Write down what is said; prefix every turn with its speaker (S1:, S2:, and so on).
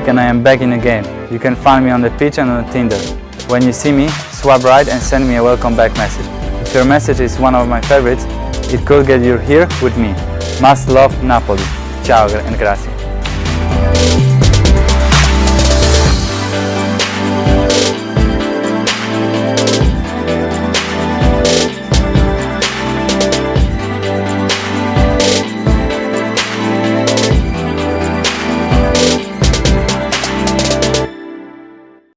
S1: week and I am back in the game. You can find me on the pitch and on Tinder. When you see me, swipe right and send me a welcome back message. If your message is one of my favorites, it could get you here with me. Must love Napoli. Ciao and grazie.